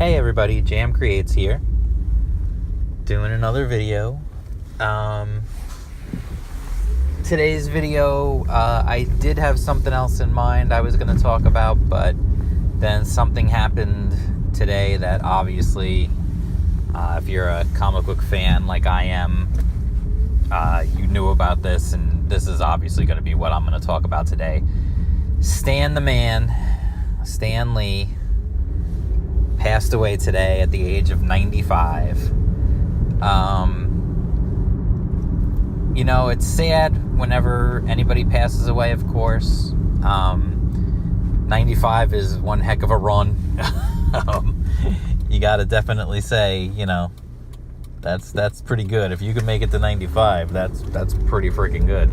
Hey everybody, Jam Creates here, doing another video. Today's video, I did have something else in mind I was going to talk about, but then something happened today that obviously, if you're a comic book fan like I am, you knew about this, and this is obviously going to be what I'm going to talk about today. Stan the Man, Stan Lee, passed away today at the age of 95. It's sad whenever anybody passes away, of course. 95 is one heck of a run. You gotta definitely say, that's pretty good. If you can make it to 95, that's pretty freaking good.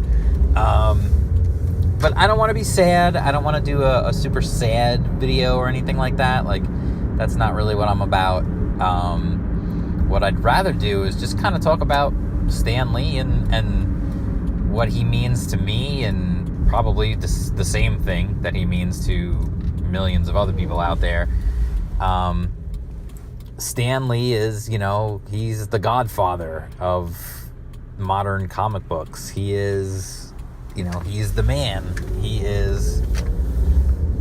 But I don't want to be sad. I don't want to do a super sad video or anything like that. That's not really what I'm about. What I'd rather do is just kind of talk about Stan Lee and what he means to me, and probably the same thing that he means to millions of other people out there. Stan Lee is, he's the godfather of modern comic books. He is, he's the man. He is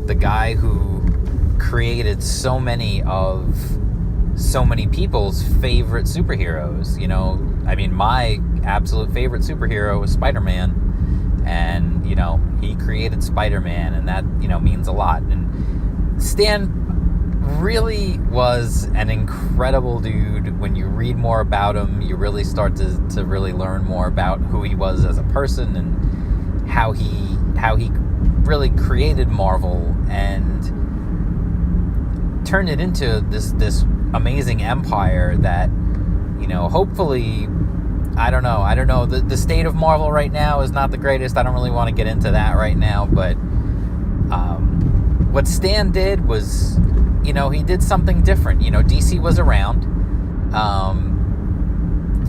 the guy who created so many people's favorite superheroes. My absolute favorite superhero was Spider-Man, and he created Spider-Man, and that means a lot. And Stan really was an incredible dude. When you read more about him, you really start to really learn more about who he was as a person, and how he really created Marvel and turned it into this amazing empire that, hopefully, I don't know. The state of Marvel right now is not the greatest. I don't really want to get into that right now, but what Stan did was, he did something different. DC was around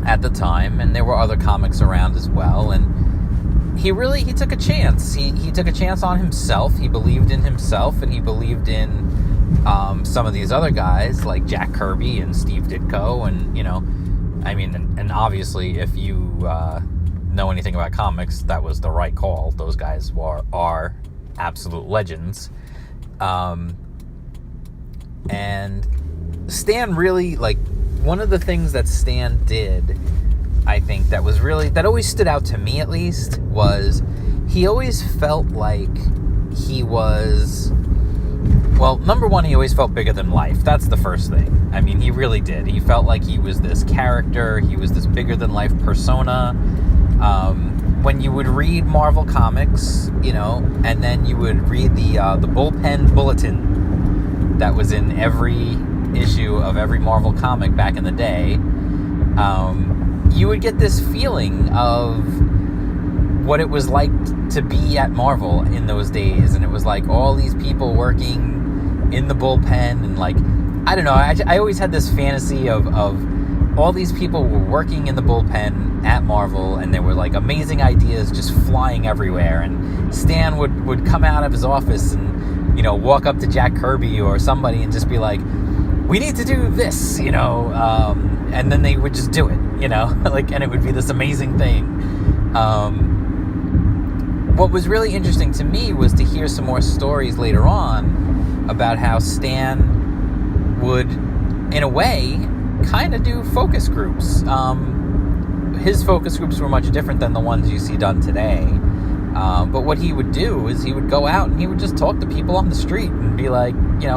at the time, and there were other comics around as well, and he took a chance. He took a chance on himself. He believed in himself, and he believed in some of these other guys like Jack Kirby and Steve Ditko, and obviously, if you know anything about comics, that was the right call. Those guys are absolute legends. And Stan really, one of the things that Stan did, I think, that always stood out to me, at least, was he always felt like he was... Well, number one, he always felt bigger than life. That's the first thing. He really did. He felt like he was this character. He was this bigger than life persona. When you would read Marvel Comics, and then you would read the bullpen bulletin that was in every issue of every Marvel comic back in the day, you would get this feeling of what it was like to be at Marvel in those days. And it was like all these people working in the bullpen, and I don't know, I always had this fantasy of all these people were working in the bullpen at Marvel, and there were amazing ideas just flying everywhere, and Stan would come out of his office and walk up to Jack Kirby or somebody and just be like, we need to do this, and then they would just do it, and it would be this amazing thing. What was really interesting to me was to hear some more stories later on about how Stan would, in a way, kind of do focus groups. His focus groups were much different than the ones you see done today. But what he would do is he would go out and he would just talk to people on the street and be like,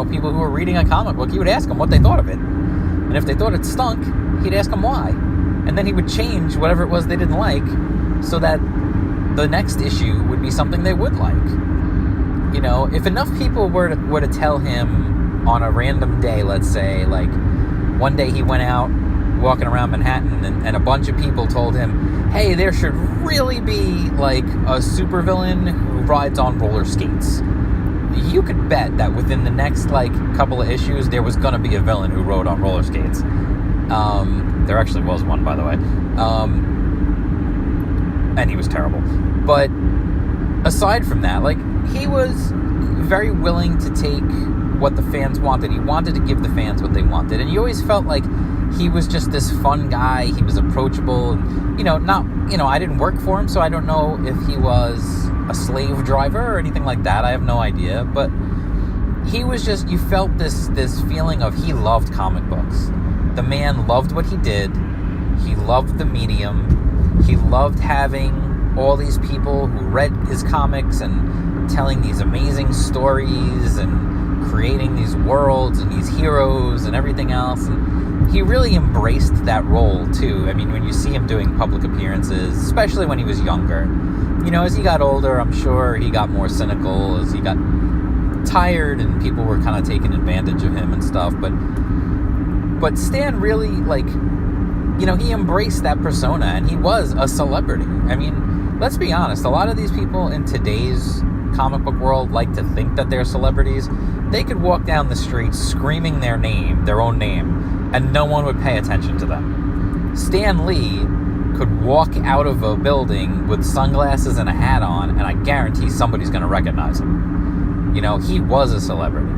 people who were reading a comic book, he would ask them what they thought of it. And if they thought it stunk, he'd ask them why. And then he would change whatever it was they didn't like so that the next issue would be something they would like. If enough people were to tell him on a random day, let's say, one day he went out walking around Manhattan and a bunch of people told him, hey, there should really be a supervillain who rides on roller skates. You could bet that within the next couple of issues there was going to be a villain who rode on roller skates. There actually was one, by the way. And he was terrible. But aside from that, he was very willing to take what the fans wanted. He wanted to give the fans what they wanted. And you always felt like he was just this fun guy. He was approachable. And, I didn't work for him, so I don't know if he was a slave driver or anything like that. I have no idea. But he was just, you felt this feeling of he loved comic books. The man loved what he did. He loved the medium. He loved having all these people who read his comics and telling these amazing stories and creating these worlds and these heroes and everything else. And he really embraced that role too. I mean, when you see him doing public appearances, especially when he was younger, as he got older, I'm sure he got more cynical as he got tired and people were kind of taking advantage of him and stuff. But Stan really, he embraced that persona, and he was a celebrity. I mean, let's be honest, a lot of these people in today's comic book world like to think that they're celebrities. They could walk down the street screaming their own name, and no one would pay attention to them. Stan Lee could walk out of a building with sunglasses and a hat on, and I guarantee somebody's going to recognize him. He was a celebrity.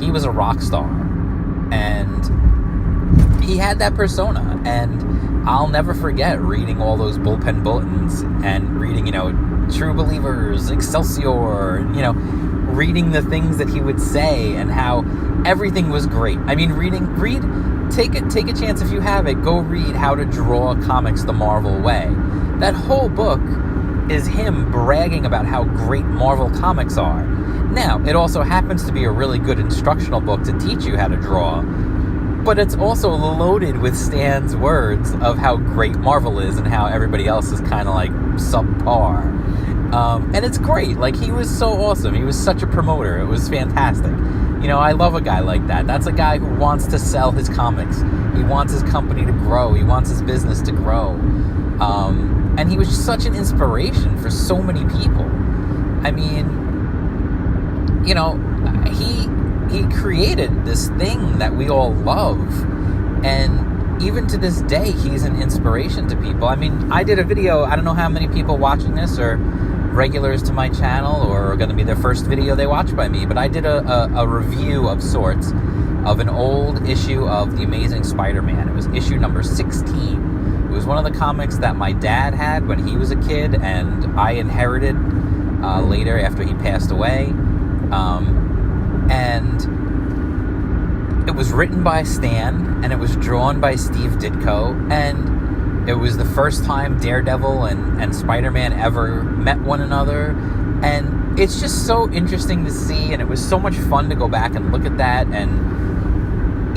He was a rock star. And he had that persona. And I'll never forget reading all those bullpen bulletins and reading, True Believers, Excelsior, reading the things that he would say and how everything was great. I mean, take a chance if you have it. Go read How to Draw Comics the Marvel Way. That whole book is him bragging about how great Marvel comics are. Now, it also happens to be a really good instructional book to teach you how to draw, but it's also loaded with Stan's words of how great Marvel is and how everybody else is kind of like subpar. And it's great. He was so awesome. He was such a promoter. It was fantastic. I love a guy like that. That's a guy who wants to sell his comics. He wants his company to grow. He wants his business to grow. And he was such an inspiration for so many people. I mean, he created this thing that we all love. And even to this day, he's an inspiration to people. I mean, I did a video, I don't know how many people watching this are regulars to my channel or are going to be their first video they watch by me, but I did a review of sorts of an old issue of The Amazing Spider-Man. It was issue number 16. It was one of the comics that my dad had when he was a kid, and I inherited later after he passed away. And it was written by Stan, and it was drawn by Steve Ditko, and it was the first time Daredevil and Spider-Man ever met one another, and it's just so interesting to see, and it was so much fun to go back and look at that, and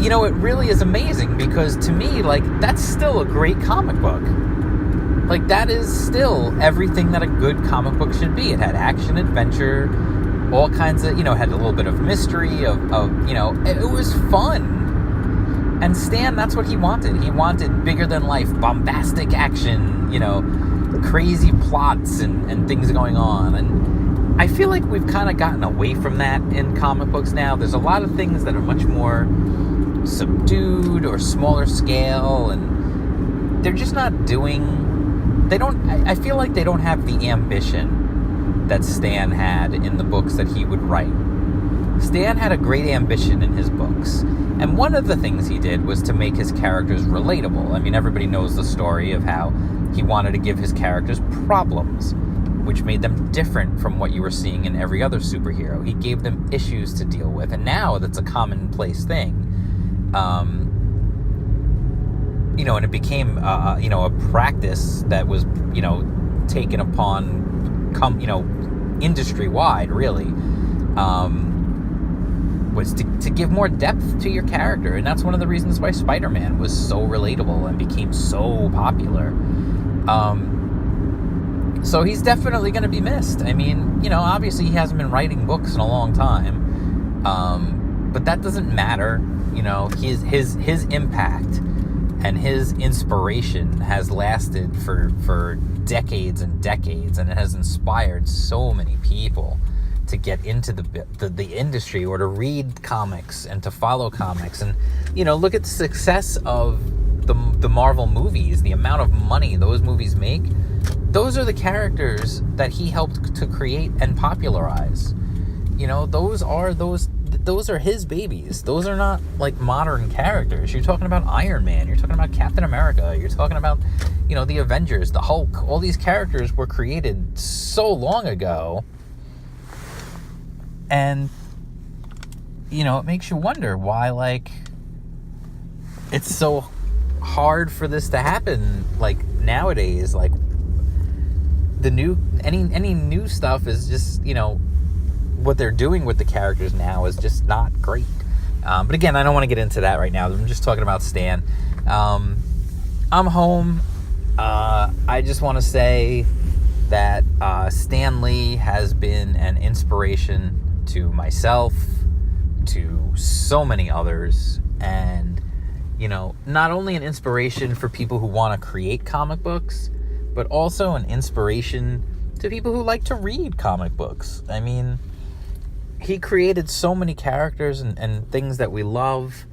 it really is amazing, because to me, that's still a great comic book. That is still everything that a good comic book should be. It had action, adventure, all kinds of, had a little bit of mystery, it was fun. And Stan, that's what he wanted. He wanted bigger than life, bombastic action, crazy plots and things going on. And I feel like we've kind of gotten away from that in comic books now. There's a lot of things that are much more subdued or smaller scale, and they're just not I feel like they don't have the ambition that Stan had in the books that he would write. Stan had a great ambition in his books, and one of the things he did was to make his characters relatable. I mean, everybody knows the story of how he wanted to give his characters problems, which made them different from what you were seeing in every other superhero. He gave them issues to deal with, and now that's a commonplace thing. And it became, a practice that was, taken upon industry-wide, really, was to give more depth to your character. And that's one of the reasons why Spider-Man was so relatable and became so popular. So he's definitely going to be missed. I mean, obviously he hasn't been writing books in a long time, but that doesn't matter. His impact and his inspiration has lasted for decades and decades, and it has inspired so many people to get into the industry, or to read comics and to follow comics. And look at the success of the Marvel movies, the amount of money those movies make. Those are the characters that he helped to create and popularize. those are his babies. Those are not like modern characters. You're talking about Iron Man. You're talking about Captain America. You're talking about, the Avengers, the Hulk. All these characters were created so long ago. And, it makes you wonder why, like, it's so hard for this to happen, like, nowadays. Like, any new stuff is just, what they're doing with the characters now is just not great. But again, I don't want to get into that right now. I'm just talking about Stan. I'm home. I just want to say that Stan Lee has been an inspiration to myself, to so many others, and, not only an inspiration for people who want to create comic books, but also an inspiration to people who like to read comic books. I mean, he created so many characters and things that we love.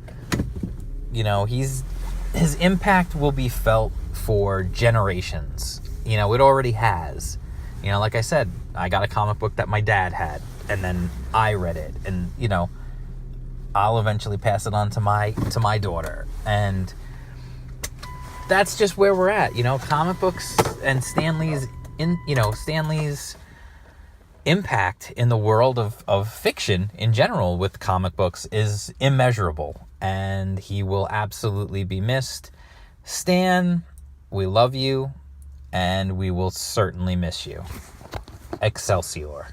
His impact will be felt for generations. It already has. Like I said, I got a comic book that my dad had, and then I read it, and I'll eventually pass it on to my daughter, and that's just where we're at. Comic books and Stan Lee's impact in the world of fiction in general with comic books is immeasurable, and he will absolutely be missed. Stan, we love you, and we will certainly miss you. Excelsior.